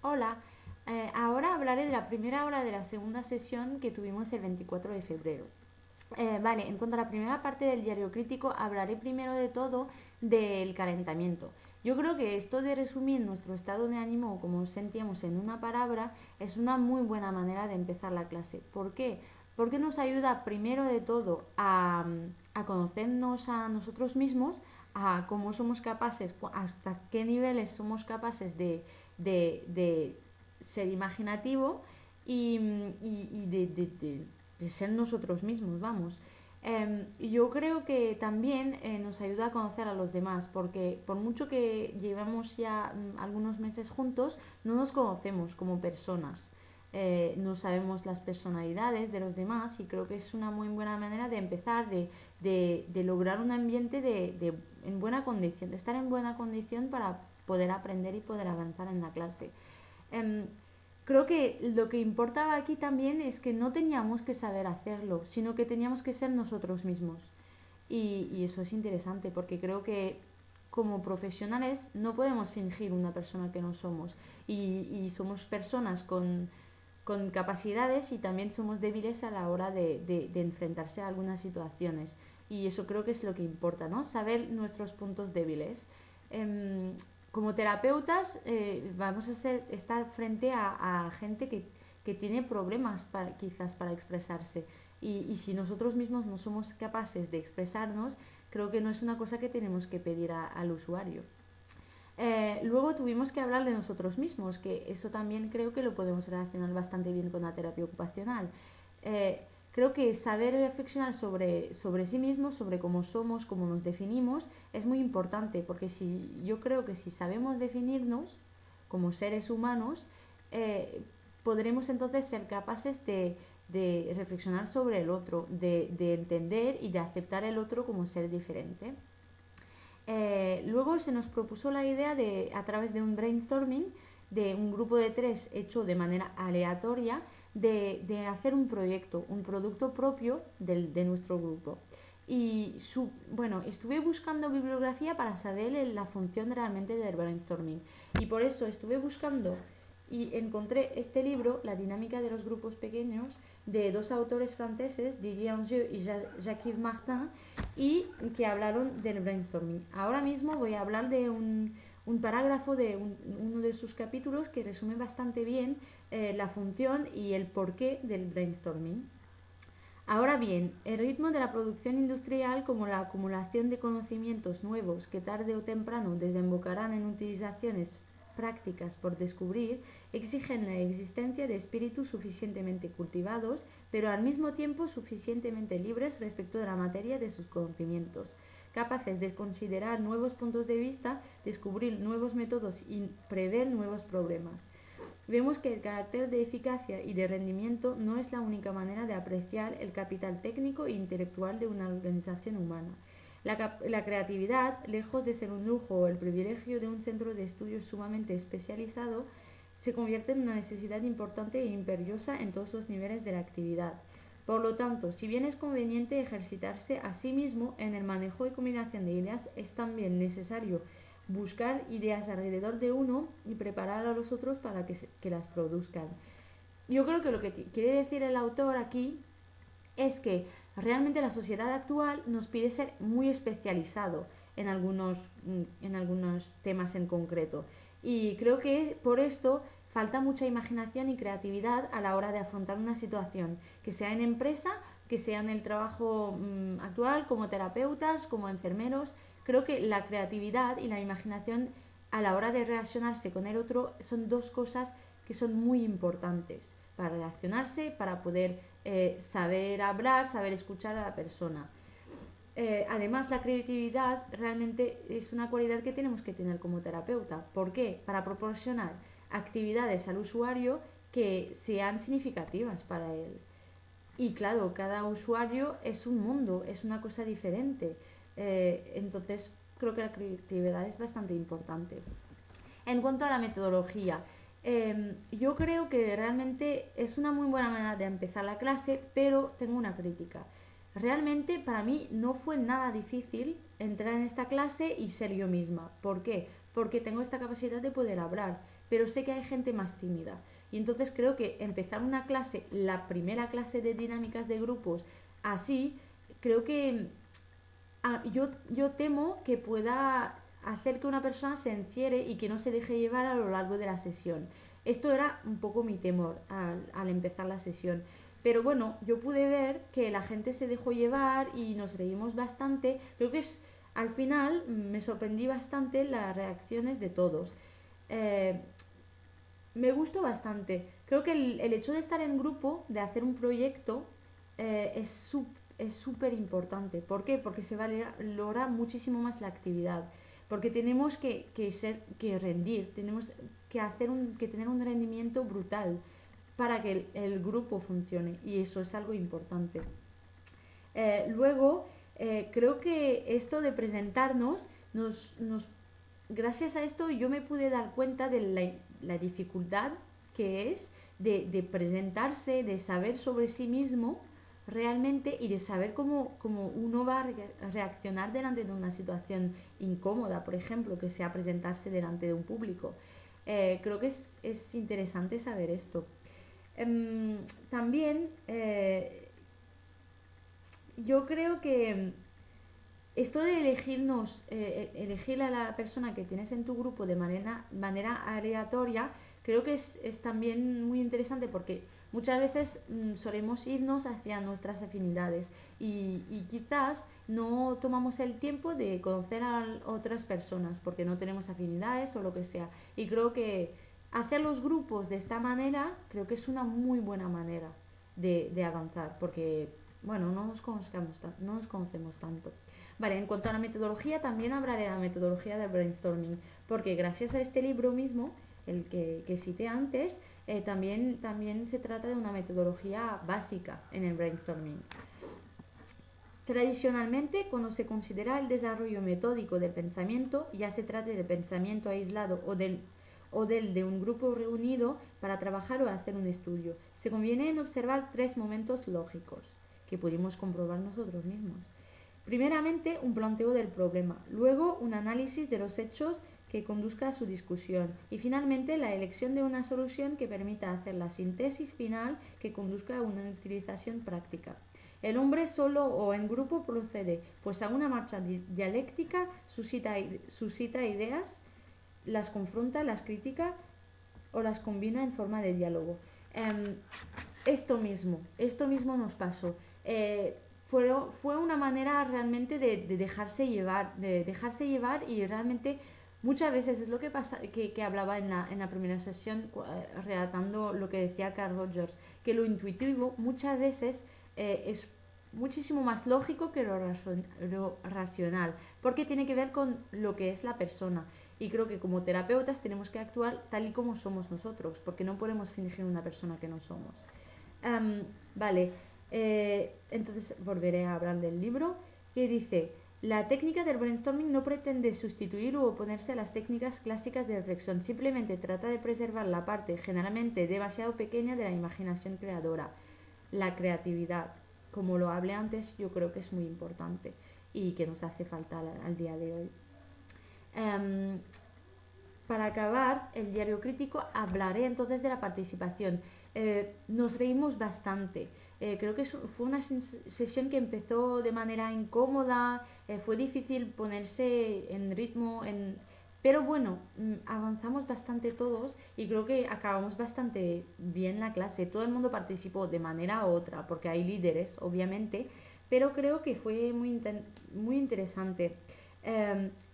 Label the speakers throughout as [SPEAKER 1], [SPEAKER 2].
[SPEAKER 1] Hola, ahora hablaré de la primera hora de la segunda sesión que tuvimos el 24 de febrero. Vale, en cuanto a la primera parte del diario crítico, hablaré primero de todo del calentamiento. Yo creo que esto de resumir nuestro estado de ánimo o cómo nos sentíamos en una palabra es una muy buena manera de empezar la clase. ¿Por qué? Porque nos ayuda primero de todo a conocernos a nosotros mismos, a cómo somos capaces, hasta qué niveles somos capaces de ser imaginativo y de ser nosotros mismos, vamos. Yo creo que también nos ayuda a conocer a los demás, porque por mucho que llevamos ya algunos meses juntos, no nos conocemos como personas. No sabemos las personalidades de los demás y creo que es una muy buena manera de empezar, de lograr un ambiente en buena condición, de estar en buena condición para poder aprender y poder avanzar en la clase. Em, Creo que lo que importaba aquí también es que no teníamos que saber hacerlo, sino que teníamos que ser nosotros mismos. Y eso es interesante porque creo que como profesionales no podemos fingir una persona que no somos. Y somos personas con capacidades y también somos débiles a la hora de enfrentarse a algunas situaciones. Y eso creo que es lo que importa, ¿no? Saber nuestros puntos débiles. Em, Como terapeutas vamos a estar frente a gente que tiene problemas quizás para expresarse. Y si nosotros mismos no somos capaces de expresarnos, creo que no es una cosa que tenemos que pedir al usuario. Luego tuvimos que hablar de nosotros mismos, que eso también creo que lo podemos relacionar bastante bien con la terapia ocupacional. Creo que saber reflexionar sobre sí mismos, sobre cómo somos, cómo nos definimos, es muy importante, porque yo creo que si sabemos definirnos como seres humanos, podremos entonces ser capaces de reflexionar sobre el otro, de entender y de aceptar el otro como ser diferente. Luego se nos propuso la idea de, a través de un brainstorming, de un grupo de tres hecho de manera aleatoria, de hacer un proyecto, un producto propio de nuestro grupo. Bueno, estuve buscando bibliografía para saber la función realmente del brainstorming. Y por eso estuve buscando y encontré este libro, La dinámica de los grupos pequeños, de dos autores franceses, Didier Angieux y Jacques Martin, y que hablaron del brainstorming. Ahora mismo voy a hablar de un parágrafo de uno de sus capítulos que resume bastante bien la función y el porqué del brainstorming. Ahora bien, el ritmo de la producción industrial, como la acumulación de conocimientos nuevos que tarde o temprano desembocarán en utilizaciones prácticas por descubrir, exigen la existencia de espíritus suficientemente cultivados, pero al mismo tiempo suficientemente libres respecto de la materia de sus conocimientos, capaces de considerar nuevos puntos de vista, descubrir nuevos métodos y prever nuevos problemas. Vemos que el carácter de eficacia y de rendimiento no es la única manera de apreciar el capital técnico e intelectual de una organización humana. La creatividad, lejos de ser un lujo o el privilegio de un centro de estudios sumamente especializado, se convierte en una necesidad importante e imperiosa en todos los niveles de la actividad. Por lo tanto, si bien es conveniente ejercitarse a sí mismo en el manejo y combinación de ideas, es también necesario buscar ideas alrededor de uno y preparar a los otros para que las produzcan. Yo creo que lo que quiere decir el autor aquí es que realmente la sociedad actual nos pide ser muy especializado en algunos temas en concreto. Y creo que por esto falta mucha imaginación y creatividad a la hora de afrontar una situación, que sea en empresa, que sea en el trabajo actual, como terapeutas, como enfermeros. Creo que la creatividad y la imaginación a la hora de relacionarse con el otro son dos cosas que son muy importantes para relacionarse, para poder saber hablar, saber escuchar a la persona. Además, la creatividad realmente es una cualidad que tenemos que tener como terapeuta. ¿Por qué? Para proporcionar actividades al usuario que sean significativas para él. Y claro, cada usuario es un mundo, es una cosa diferente. Entonces, creo que la creatividad es bastante importante. En cuanto a la metodología, yo creo que realmente es una muy buena manera de empezar la clase, pero tengo una crítica. Realmente para mí no fue nada difícil entrar en esta clase y ser yo misma. ¿Por qué? Porque tengo esta capacidad de poder hablar. pero sé que hay gente más tímida. Y entonces creo que empezar una clase, la primera clase de dinámicas de grupos, así, creo que yo temo que pueda hacer que una persona se encierre y que no se deje llevar a lo largo de la sesión. Esto era un poco mi temor al empezar la sesión. Pero bueno, yo pude ver que la gente se dejó llevar y nos reímos bastante. Creo que al final me sorprendí bastante las reacciones de todos. Eh, Me gustó bastante. Creo que el hecho de estar en grupo, de hacer un proyecto, es súper importante. ¿Por qué? Porque se valora muchísimo más la actividad. Porque tenemos que rendir, tenemos que tener un rendimiento brutal para que el grupo funcione. Y eso es algo importante. Luego, creo que esto de presentarnos gracias a esto yo me pude dar cuenta de la dificultad que es de presentarse, de saber sobre sí mismo realmente y de saber cómo uno va a reaccionar delante de una situación incómoda, por ejemplo, que sea presentarse delante de un público. Creo que es interesante saber esto. También yo creo que esto de elegir a la persona que tienes en tu grupo de manera aleatoria, creo que es también muy interesante porque muchas veces solemos irnos hacia nuestras afinidades y quizás no tomamos el tiempo de conocer a otras personas porque no tenemos afinidades o lo que sea. Y creo que hacer los grupos de esta manera, creo que es una muy buena manera de avanzar porque, bueno, no nos conocemos tanto. Vale, en cuanto a la metodología, también hablaré de la metodología del brainstorming, porque gracias a este libro mismo, el que cité antes, también se trata de una metodología básica en el brainstorming. Tradicionalmente, cuando se considera el desarrollo metódico del pensamiento, ya se trate de pensamiento aislado o del de un grupo reunido para trabajar o hacer un estudio, se conviene en observar 3 momentos lógicos que pudimos comprobar nosotros mismos. Primeramente, un planteo del problema, luego un análisis de los hechos que conduzca a su discusión y finalmente la elección de una solución que permita hacer la síntesis final que conduzca a una utilización práctica. El hombre solo o en grupo procede pues a una marcha dialéctica, suscita ideas, las confronta, las critica o las combina en forma de diálogo. Esto mismo nos pasó. Fue una manera realmente de dejarse llevar y realmente muchas veces es lo que pasa que hablaba en la primera sesión relatando lo que decía Carl Rogers, que lo intuitivo muchas veces es muchísimo más lógico que lo racional, porque tiene que ver con lo que es la persona. Y creo que como terapeutas tenemos que actuar tal y como somos nosotros, porque no podemos fingir una persona que no somos. Vale, entonces volveré a hablar del libro que dice: la técnica del brainstorming no pretende sustituir u oponerse a las técnicas clásicas de reflexión, simplemente trata de preservar la parte generalmente demasiado pequeña de la imaginación creadora, la creatividad. Como lo hablé antes, yo creo que es muy importante y que nos hace falta al día de hoy. Para acabar el diario crítico hablaré entonces de la participación. Nos reímos bastante. Creo que fue una sesión que empezó de manera incómoda, fue difícil ponerse en ritmo, pero bueno, avanzamos bastante todos y creo que acabamos bastante bien la clase. Todo el mundo participó de manera u otra, porque hay líderes, obviamente, pero creo que fue muy interesante.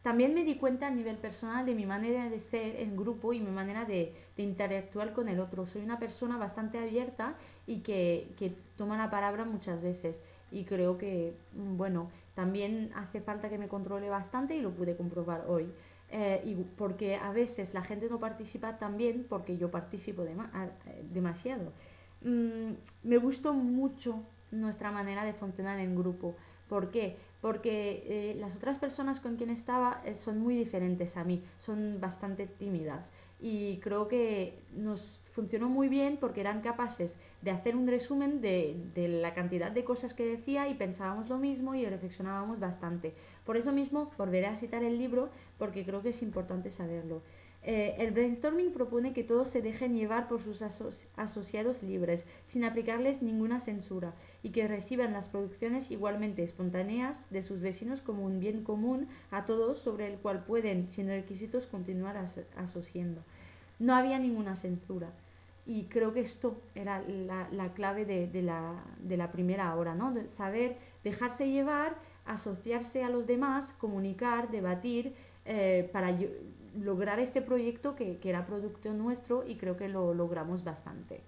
[SPEAKER 1] También me di cuenta a nivel personal de mi manera de ser en grupo y mi manera de interactuar con el otro. Soy una persona bastante abierta y que toma la palabra muchas veces. Y creo que, bueno, también hace falta que me controle bastante y lo pude comprobar hoy. Y porque a veces la gente no participa tan bien porque yo participo demasiado. Me gustó mucho nuestra manera de funcionar en grupo. ¿Por qué? Porque las otras personas con quien estaba son muy diferentes a mí, son bastante tímidas y creo que nos funcionó muy bien porque eran capaces de hacer un resumen de la cantidad de cosas que decía y pensábamos lo mismo y reflexionábamos bastante. Por eso mismo volveré a citar el libro porque creo que es importante saberlo. El brainstorming propone que todos se dejen llevar por sus asociados libres, sin aplicarles ninguna censura, y que reciban las producciones igualmente espontáneas de sus vecinos como un bien común a todos sobre el cual pueden, sin requisitos, continuar asociando. No había ninguna censura. Y creo que esto era la clave de la primera hora, ¿no? De saber dejarse llevar, asociarse a los demás, comunicar, debatir, para lograr este proyecto que era producto nuestro, y creo que lo logramos bastante.